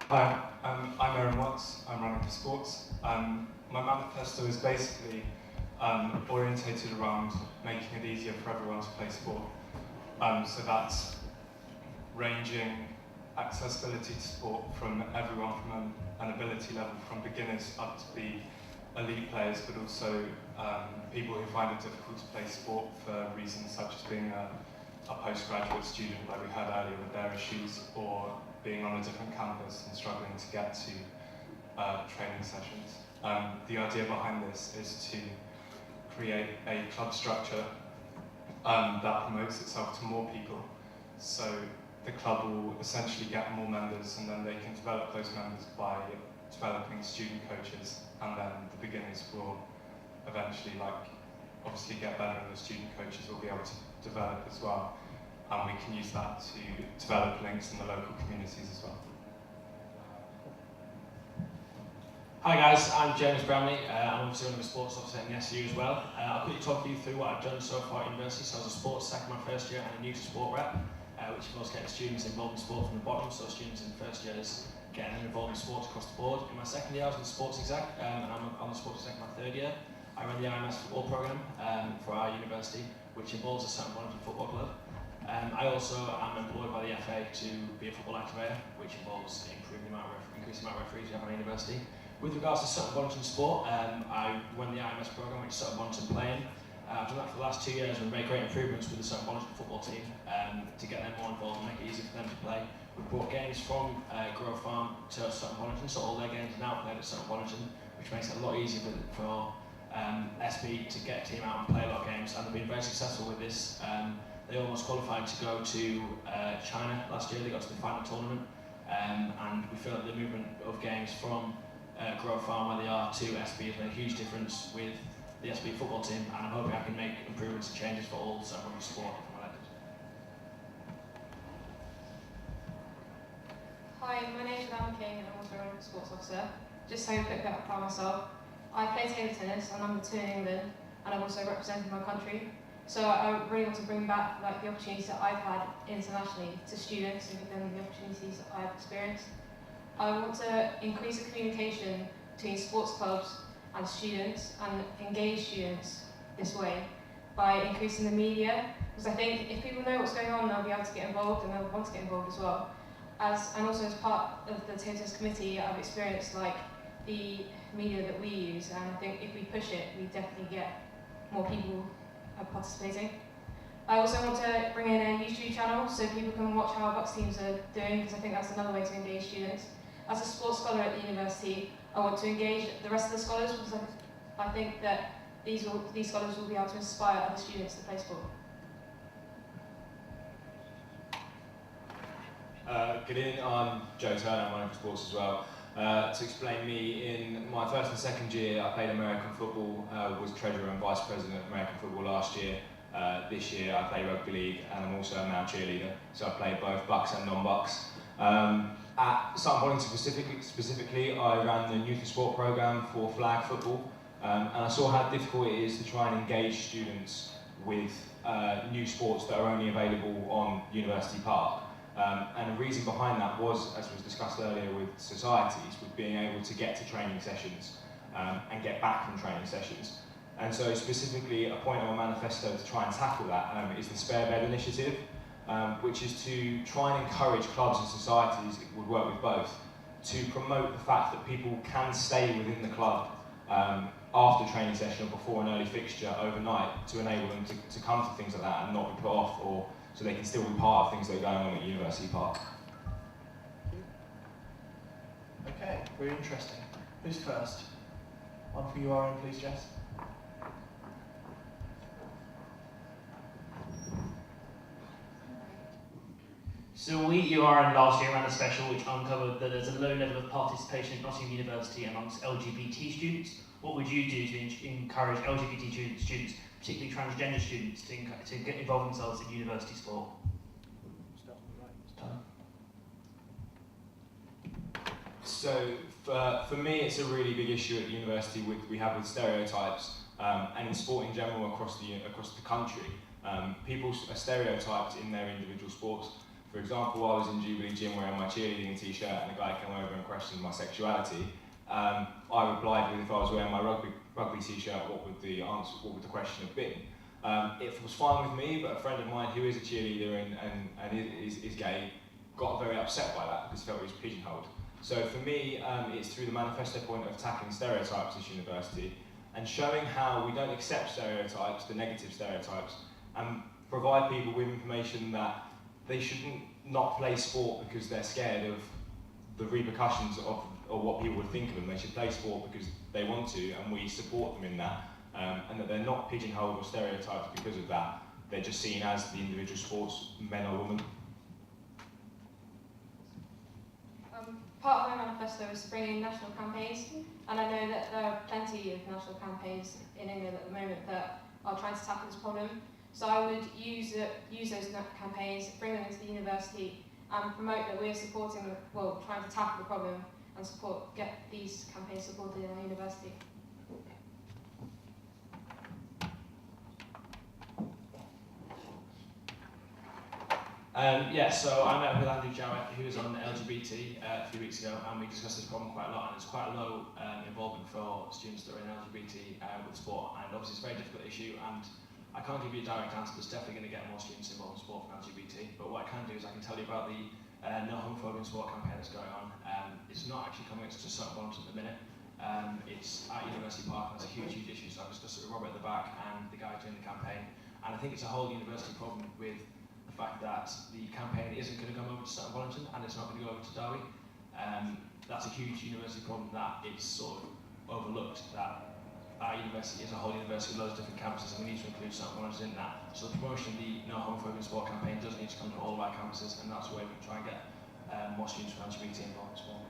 Hi, I'm Aaron Watts. I'm running for sports. My manifesto is basically orientated around making it easier for everyone to play sport. So that's ranging accessibility to sport from everyone from an ability level from beginners up to the elite players, but also people who find it difficult to play sport for reasons such as being a postgraduate student, like we heard earlier with their issues, or being on a different campus and struggling to get to training sessions. The idea behind this is to create a club structure that promotes itself to more people. So the club will essentially get more members, and then they can develop those members by developing student coaches, and then the beginners will eventually, obviously get better, and the student coaches will be able to develop as well. And we can use that to develop links in the local communities as well. Hi guys, I'm James Bramley. I'm obviously one of the sports officer in the SU as well. I'll quickly talk you through what I've done so far at university. So I was a sports second my first year and a new to sport rep, which involves getting students involved in sport from the bottom. So students in first years getting them involved in sports across the board. In my second year I was in the sports exec, and I'm on the sports exec in my third year. I run the IMS football programme for our university, which involves a Sutton Bonington football club. I also am employed by the FA to be a football activator, which involves increasing the amount of referees we have at our university. With regards to Sutton Bonington sport, I run the IMS programme, which is Sutton Bonington Playing. I've done that for the last 2 years and made great improvements with the Sutton Bonington football team to get them more involved and make it easier for them to play. We've brought games from Grove Farm to Sutton Bonington, so all their games are now played at Sutton Bonington, which makes it a lot easier for SB to get a team out and play a lot of games, and they've been very successful with this. They almost qualified to go to China last year. They got to the final tournament, and we feel that the movement of games from Grove Farm, where they are, to SB has made a huge difference with the SB football team, and I'm hoping I can make improvements and changes for all Sutton Bonington sport if I'm elected. Hi, my name is Anna King and I'm also a sports officer. Just so a quick bit about myself. I play table tennis and I'm 2 in England, and I've also represented my country. So I really want to bring back the opportunities that I've had internationally to students and give them the opportunities that I've experienced. I want to increase the communication between sports clubs and students and engage students this way by increasing the media, because I think if people know what's going on, they'll be able to get involved and they'll want to get involved as well. And also as part of the table tennis committee, I've experienced the media that we use, and I think if we push it, we definitely get more people participating. I also want to bring in a YouTube channel so people can watch how our Bucks teams are doing, because I think that's another way to engage students. As a sports scholar at the university, I want to engage the rest of the scholars, because I think that these scholars will be able to inspire other students to play sport. Good evening, I'm Joe Turner, I'm running for sports as well. To explain me, in my first and second year I played American football, was treasurer and vice president of American football last year. This year I play rugby league and I'm also a now cheerleader, so I play both Bucks and non-Bucks. At Sutton Bonington specifically, I ran the youth and sport programme for flag football, and I saw how difficult it is to try and engage students with new sports that are only available on University Park. And the reason behind that was, as was discussed earlier with societies, with being able to get to training sessions and get back from training sessions. And so specifically a point on my manifesto to try and tackle that is the Spare Bed Initiative, which is to try and encourage clubs and societies, it would work with both, to promote the fact that people can stay within the club after training session or before an early fixture overnight, to enable them to come to things like that and not be put off, or so they can still be part of things that are going on at University Park. Okay, very interesting. Who's first? One for URN, please, Jess. So we, URN, last year ran a special which uncovered that there's a low level of participation at Nottingham University amongst LGBT students. What would you do to encourage LGBT students, particularly transgender students, to get involved themselves in university sport? So for me, it's a really big issue at the university we have with stereotypes, and in sport in general across the country. People are stereotyped in their individual sports. For For example, I was in Jubilee Gym wearing my cheerleading t-shirt and a guy came over and questioned my sexuality. I replied with, if I was wearing my rugby t-shirt, what would the question have been? It was fine with me, but a friend of mine who is a cheerleader and is gay got very upset by that because he felt he was pigeonholed. So for me, it's through the manifesto point of tackling stereotypes at university and showing how we don't accept stereotypes, the negative stereotypes, and provide people with information that they shouldn't not play sport because they're scared of the repercussions of what people would think of them. They should play sport because they want to, and we support them in that, and that they're not pigeonholed or stereotyped because of that. They're just seen as the individual sports, men or women. Part of my manifesto is to bring in national campaigns, and I know that there are plenty of national campaigns in England at the moment that are trying to tackle this problem. So I would use those campaigns, bring them into the university, and promote that we're supporting, trying to tackle the problem and get these campaigns supported in our university. So I met with Andrew Jarrett, who was on LGBT a few weeks ago, and we discussed this problem quite a lot, and there's quite a low involvement for students that are in LGBT with sport, and obviously it's a very difficult issue, and I can't give you a direct answer. There's definitely going to get more students involved in sport from LGBT, but what I can do is I can tell you about the No Homophobia in Sport campaign that's going on. It's not actually coming to Sutton Bonnet at the minute. It's at University Park, and it's a huge issue, so I've discussed it with Robert at the back and the guy doing the campaign, and I think it's a whole university problem with the fact that the campaign isn't going to come over to Sutton Bonnet and it's not going to go over to Derby. That's a huge university problem that it's sort of overlooked, that our university is a whole university with loads of different campuses, and we need to include Sutton Bonnet in that. So the promotion of the No Homophobia in Sport campaign does need to come to all of our campuses, and that's the way we can try and get more students from LGBT involved in sport.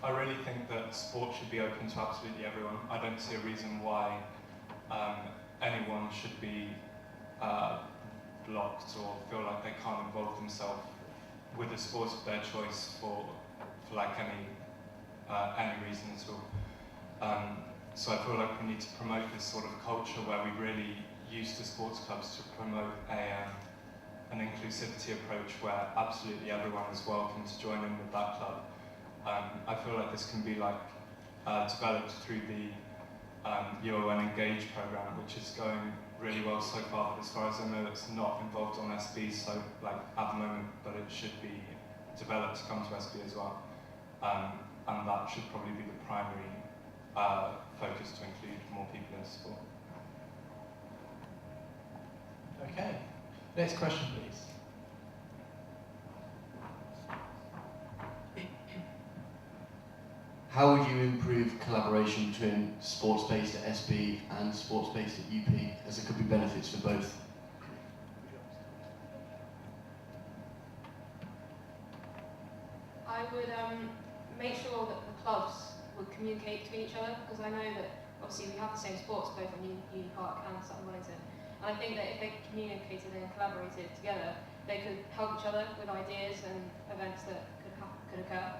I really think that sport should be open to absolutely everyone. I don't see a reason why anyone should be blocked or feel like they can't involve themselves with the sport of their choice for like any reason at all. So I feel like we need to promote this sort of culture where we really use the sports clubs to promote an inclusivity approach where absolutely everyone is welcome to join in with that club. I feel like this can be like developed through the UON Engage program, which is going really well so far, but as far as I know it's not involved on SB so like at the moment, but it should be developed to come to SB as well. And that should probably be the primary focus, to include more people in sport. Okay, next question please. How would you improve collaboration between sports-based at SB and sports-based at UP, as there could be benefits for both? I would make sure that the clubs would communicate to each other, because I know that obviously we have the same sports both on Uni Park and Sutton Wellington, and I think that if they communicated and collaborated together, they could help each other with ideas and events that could occur.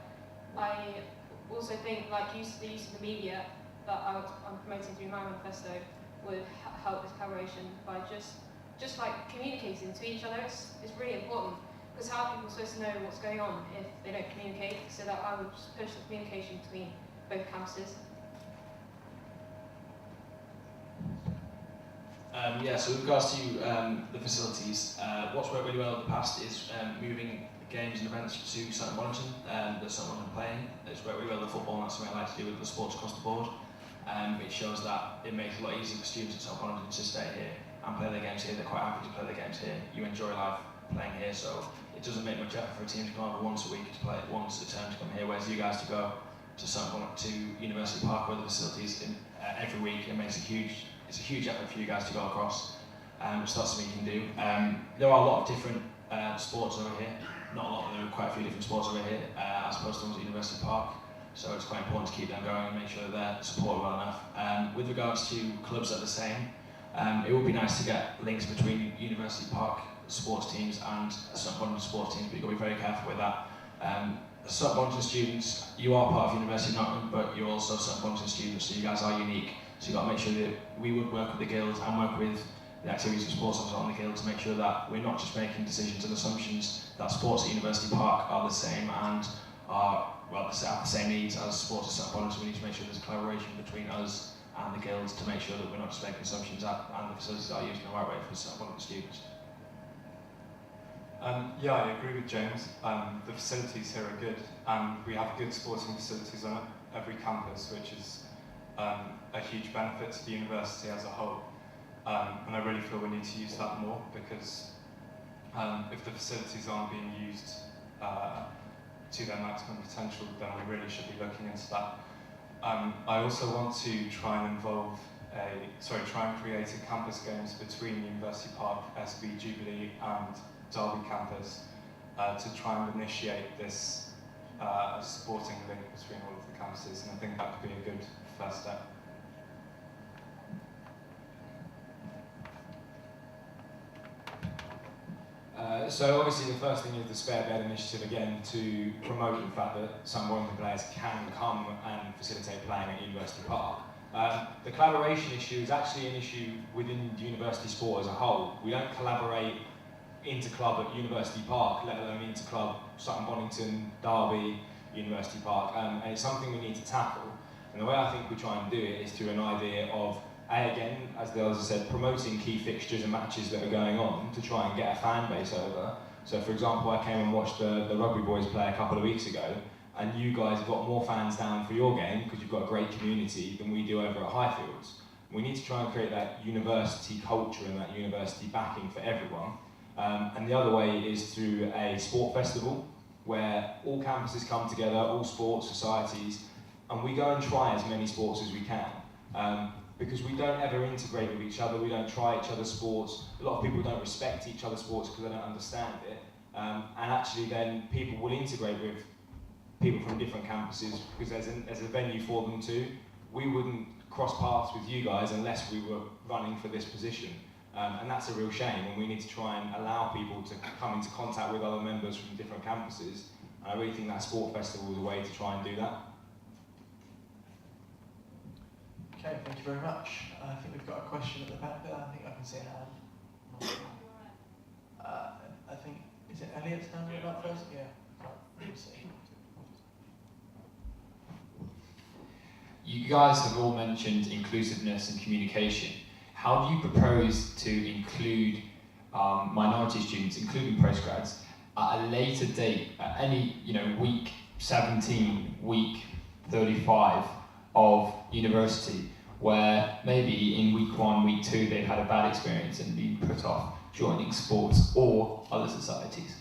I also think like the use of the media that I'm promoting through my manifesto would help this collaboration by just like communicating to each other. It's really important, because how are people supposed to know what's going on if they don't communicate? So that I would just push the communication between both campuses. So with regards to the facilities, what's worked really well in the past is moving games and events to Sutton Bonnet, that Sutton Bonnet playing. It's worked really well with football, and that's something I like to do with the sports across the board. It shows that it makes it a lot easier for students at Sutton Bonnet to stay here and play their games here. They're quite happy to play their games here. You enjoy life playing here, so it doesn't make much effort for a team to come over once a week to play, once a term to come here, whereas you guys to go to Sutton Bonnet, to University Park, where the facilities every week, it's a huge effort for you guys to go across. So that's something you can do. There are a lot of different sports over here. Not a lot, but there are quite a few different sports over here, as opposed to ones at University Park. So it's quite important to keep them going and make sure that they're supported well enough. With regards to clubs that are the same, it would be nice to get links between University Park sports teams and Sutton Bonnet sports teams, but you've got to be very careful with that. Sutton Bonnet students, you are part of University of Nottingham, but you're also Sutton Bonnet students, so you guys are unique. So you've got to make sure that we would work with the guild and work with the activities of sports officers on the Guild to make sure that we're not just making decisions and assumptions that sports at University Park are the same and are have the same needs as sports at St Bonnet. So we need to make sure there's collaboration between us and the Guilds to make sure that we're not just making assumptions and the facilities are used in the right way for St Bonnet students. Yeah, I agree with James. The facilities here are good, and we have good sporting facilities on every campus, which is a huge benefit to the university as a whole. And I really feel we need to use that more, because if the facilities aren't being used to their maximum potential, then we really should be looking into that. I also want to try and create a campus games between University Park, SB, Jubilee and Derby campus to try and initiate this sporting link between all of the campuses, and I think that could be a good first step. So obviously the first thing is the Spare Bed initiative, again, to promote the fact that some Warrington players can come and facilitate playing at University Park. The collaboration issue is actually an issue within university sport as a whole. We don't collaborate inter-club at University Park, let alone inter-club Sutton Bonington, Derby, University Park, and it's something we need to tackle. And the way I think we try and do it is through an idea of, again, as the others have said, promoting key fixtures and matches that are going on to try and get a fan base over. So for example, I came and watched the rugby boys play a couple of weeks ago, and you guys have got more fans down for your game because you've got a great community than we do over at Highfields. We need to try and create that university culture and that university backing for everyone. And the other way is through a sport festival where all campuses come together, all sports societies, and we go and try as many sports as we can. Because we don't ever integrate with each other, we don't try each other's sports. A lot of people don't respect each other's sports because they don't understand it. And actually then people will integrate with people from different campuses because there's a venue for them too. We wouldn't cross paths with you guys unless we were running for this position. And that's a real shame, and we need to try and allow people to come into contact with other members from different campuses. And I really think that sport festival is a way to try and do that. Okay, thank you very much. I think we've got a question at the back there. I think I can see a hand. I think, is it Elliot's hand up first? Yeah. Let's see. You guys have all mentioned inclusiveness and communication. How do you propose to include minority students, including postgrads, at a later date, at any week 17, week 35 of university, where maybe in week 1, week 2 they've had a bad experience and been put off joining sports or other societies?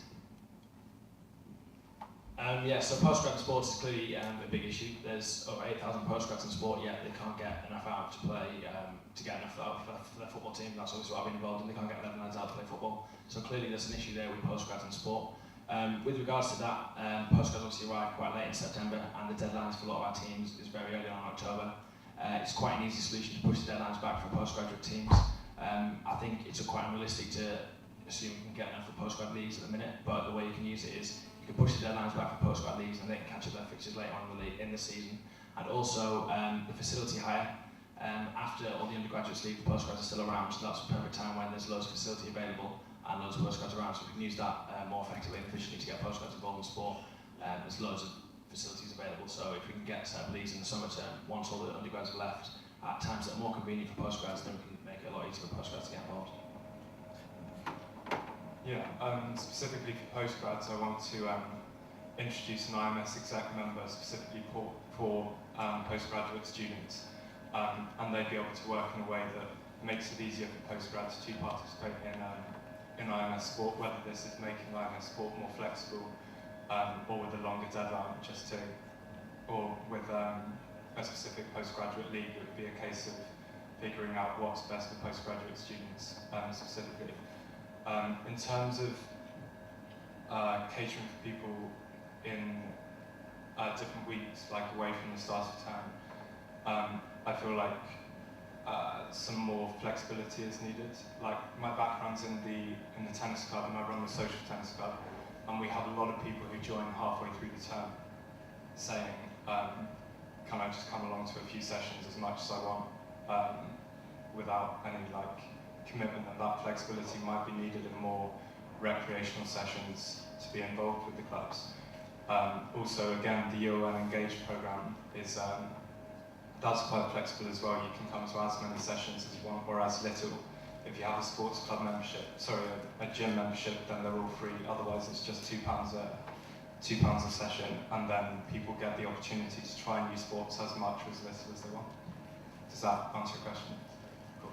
So postgrad sports is clearly a big issue. There's over 8,000 postgrads in sport, yet they can't get enough out to play, to get enough out for their football team. That's obviously what I've been involved in. They can't get 11 lads out to play football. So clearly there's an issue there with postgrads in sport. With regards to that, postgrads obviously arrive quite late in September, and the deadlines for a lot of our teams is very early on in October. It's quite an easy solution to push the deadlines back for postgraduate teams. I think it's quite unrealistic to assume we can get enough for postgrad leagues at the minute, but the way you can use it is you can push the deadlines back for postgrad leagues and they can catch up their fixtures later on in the season. And also the facility hire, after all the undergraduates leave, the postgrads are still around, so that's a perfect time when there's loads of facility available and loads of postgrads around, so we can use that more effectively and efficiently to get postgrads involved in sport. There's loads of facilities available, so if we can get set up leagues in the summer term, once all the undergrads are left, at times that are more convenient for postgrads, then we can make it a lot easier for postgrads to get involved. Yeah, specifically for postgrads, I want to introduce an IMS exec member specifically for postgraduate students, and they'd be able to work in a way that makes it easier for postgrads to participate in IMS sport, whether this is making IMS sport more flexible or with a longer deadline, or with a specific postgraduate league. It would be a case of figuring out what's best for postgraduate students specifically. In terms of catering for people in different weeks, like away from the start of term, I feel like some more flexibility is needed. Like my background's in the tennis club, and I run the social tennis club, and we have a lot of people who join halfway through the term, saying, "Can I just come along to a few sessions as much as I want, without any commitment and that flexibility might be needed in more recreational sessions to be involved with the clubs. Also, again, the UON Engage program is that's quite flexible as well. You can come to as many sessions as you want, or as little. If you have a sports club membership, a gym membership, then they're all free. Otherwise, it's just £2 a session, and then people get the opportunity to try new sports as much or as little as they want. Does that answer your question? Cool.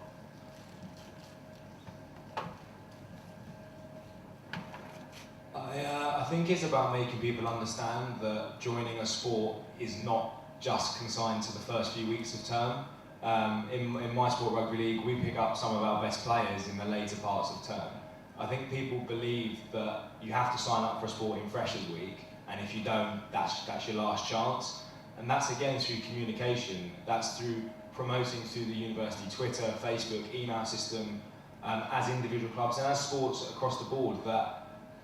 I think it's about making people understand that joining a sport is not just consigned to the first few weeks of term. In my sport, rugby league, we pick up some of our best players in the later parts of term. I think people believe that you have to sign up for a sport in Freshers Week, and if you don't, that's your last chance. And that's again through communication. That's through promoting through the university Twitter, Facebook, email system, as individual clubs and as sports across the board, that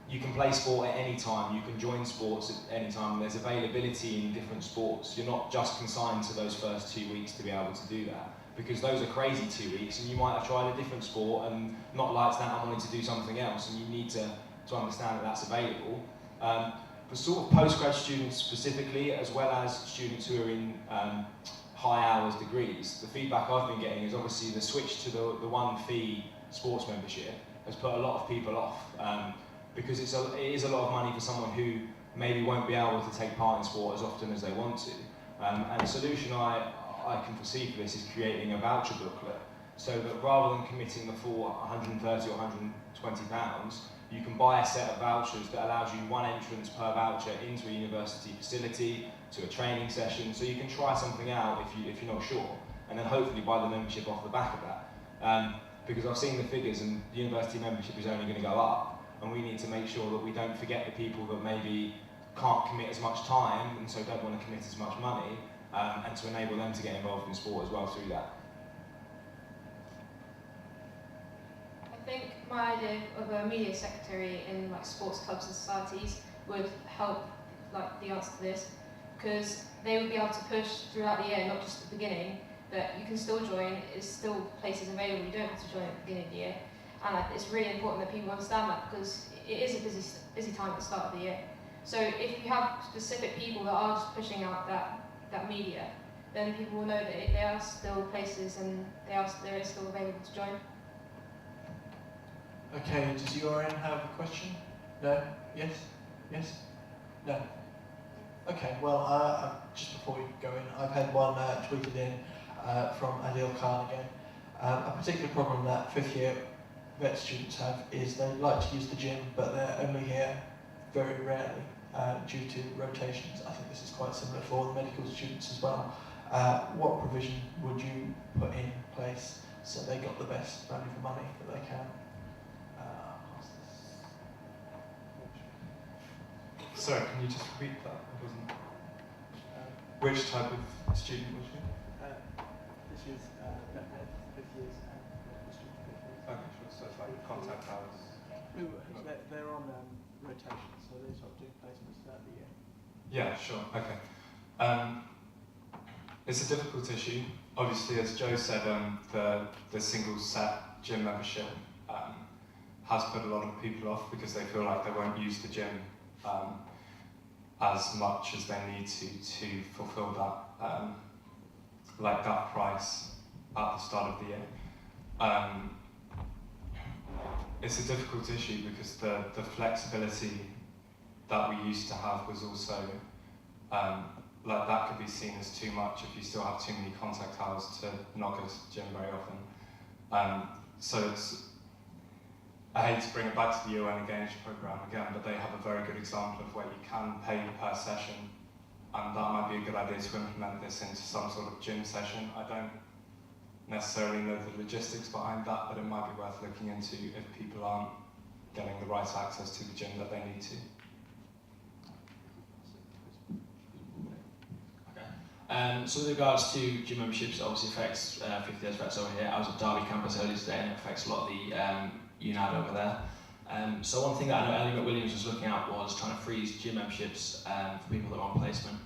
you can play sport at any time, you can join sports at any time, there's availability in different sports. You're not just consigned to those first 2 weeks to be able to do that, because those are crazy 2 weeks and you might have tried a different sport and not liked that and wanted to do something else, and you need to understand that that's available. For sort of postgrad students specifically, as well as students who are in high hours degrees, the feedback I've been getting is obviously the switch to the one fee sports membership has put a lot of people off. Because it is a lot of money for someone who maybe won't be able to take part in sport as often as they want to. And the solution I can foresee for this is creating a voucher booklet, so that rather than committing the full £130 or £120, you can buy a set of vouchers that allows you one entrance per voucher into a university facility, to a training session, so you can try something out if you're not sure, and then hopefully buy the membership off the back of that. Because I've seen the figures and the university membership is only going to go up. And we need to make sure that we don't forget the people that maybe can't commit as much time and so don't want to commit as much money, and to enable them to get involved in sport as well through that. I think my idea of a media secretary in like sports clubs and societies would help like the answer to this, because they would be able to push throughout the year, not just at the beginning, that you can still join, there's still places available, you don't have to join at the beginning of the year. And it's really important that people understand that, because it is a busy time at the start of the year. So if you have specific people that are just pushing out that media, then people will know that there are still places and there is still available to join. Okay, does URN have a question? No? Yes? Yes? No? Okay, well, just before we go in, I've had one tweeted in from Adil Khan again. A particular problem that fifth year vet students have is they like to use the gym, but they're only here very rarely due to rotations. I think this is quite similar for the medical students as well. What provision would you put in place so they got the best value for money that they can? Sorry, can you just repeat that? It wasn't. Which type of student was you? This is fifth years and medical students. Okay, sure. So it's like contact hours. They're on rotation, so they sort of do placements throughout the year. Yeah, sure. Okay. It's a difficult issue. Obviously, as Joe said, the single set gym membership has put a lot of people off because they feel like they won't use the gym as much as they need to fulfill that like that price at the start of the year. It's a difficult issue because the flexibility that we used to have was also like that could be seen as too much if you still have too many contact hours to not go to the gym very often. So I hate to bring it back to the UN Engage program again, but they have a very good example of where you can pay per session, and that might be a good idea to implement this into some sort of gym session. I don't necessarily know the logistics behind that, but it might be worth looking into if people aren't getting the right access to the gym that they need to. So with regards to gym memberships, it obviously affects 50 years vets over here. I was at Derby campus earlier today and it affects a lot of the UNAD over there. So one thing that I know Ellie McWilliams was looking at was trying to freeze gym memberships for people that are on placement.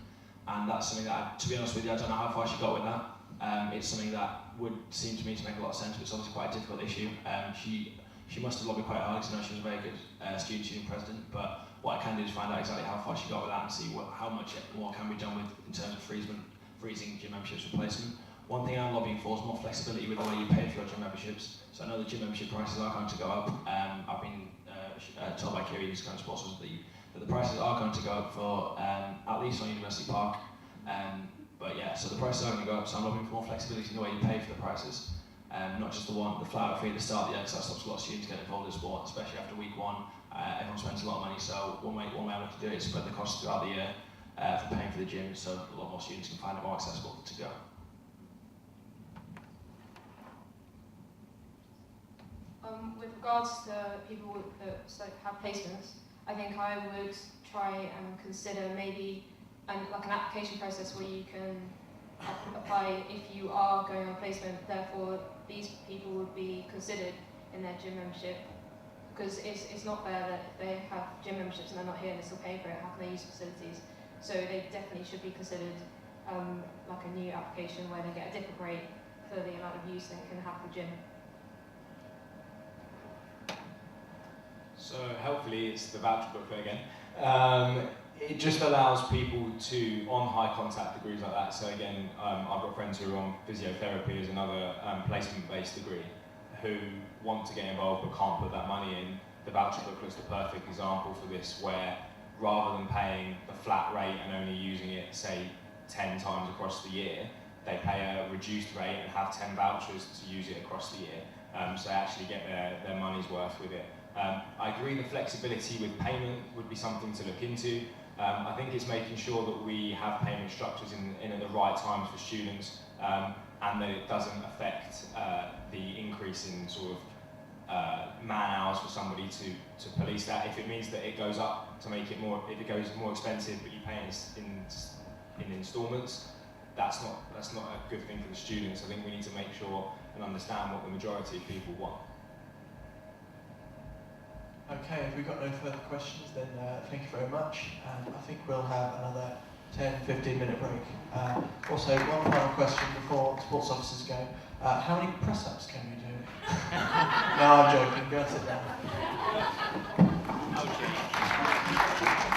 And that's something that, to be honest with you, I don't know how far she got with that. It's something that would seem to me to make a lot of sense, but it's obviously quite a difficult issue. She must have lobbied quite hard because I know she was a very good student union president, but what I can do is find out exactly how far she got with that and see how much more can be done with in terms of freezing gym memberships replacement. One thing I'm lobbying for is more flexibility with the way you pay for your gym memberships. So I know the gym membership prices are going to go up. I've been told by Kiri, who's going to sports, that the prices are going to go up for at least on University Park. But yeah, so the prices are going to go up, so I'm looking for more flexibility in the way you pay for the prices. Not just the flat fee at the start of the year, because that stops a lot of students getting involved in sport, especially after week one. Everyone spends a lot of money, so one way I'm looking to do it is spread the costs throughout the year for paying for the gym, so a lot more students can find it more accessible to go. With regards to people that have placements, I think I would try and consider maybe like an application process where you can apply if you are going on placement. Therefore, these people would be considered in their gym membership, because it's not fair that they have gym memberships and they're not here and they're still paying for it. How can they use facilities? So they definitely should be considered like a new application where they get a different rate for the amount of use they can have for gym. So helpfully it's the voucher booklet again. It just allows people to, on high contact degrees like that, so again, I've got friends who are on physiotherapy as another placement-based degree, who want to get involved but can't put that money in. The voucher booklet's the perfect example for this, where rather than paying the flat rate and only using it, say, 10 times across the year, they pay a reduced rate and have 10 vouchers to use it across the year. So they actually get their money's worth with it. I agree the flexibility with payment would be something to look into. I think it's making sure that we have payment structures in at the right times for students, and that it doesn't affect the increase in sort of man hours for somebody to police that. If it means that it goes up to make it more, if it goes more expensive but you pay it in instalments, that's not a good thing for the students. I think we need to make sure and understand what the majority of people want. Okay, if we've got no further questions, then thank you very much. I think we'll have another 10-15 minute break. Also, one final question before sports officers go. How many press-ups can we do? No, I'm joking. Go and sit down. Okay.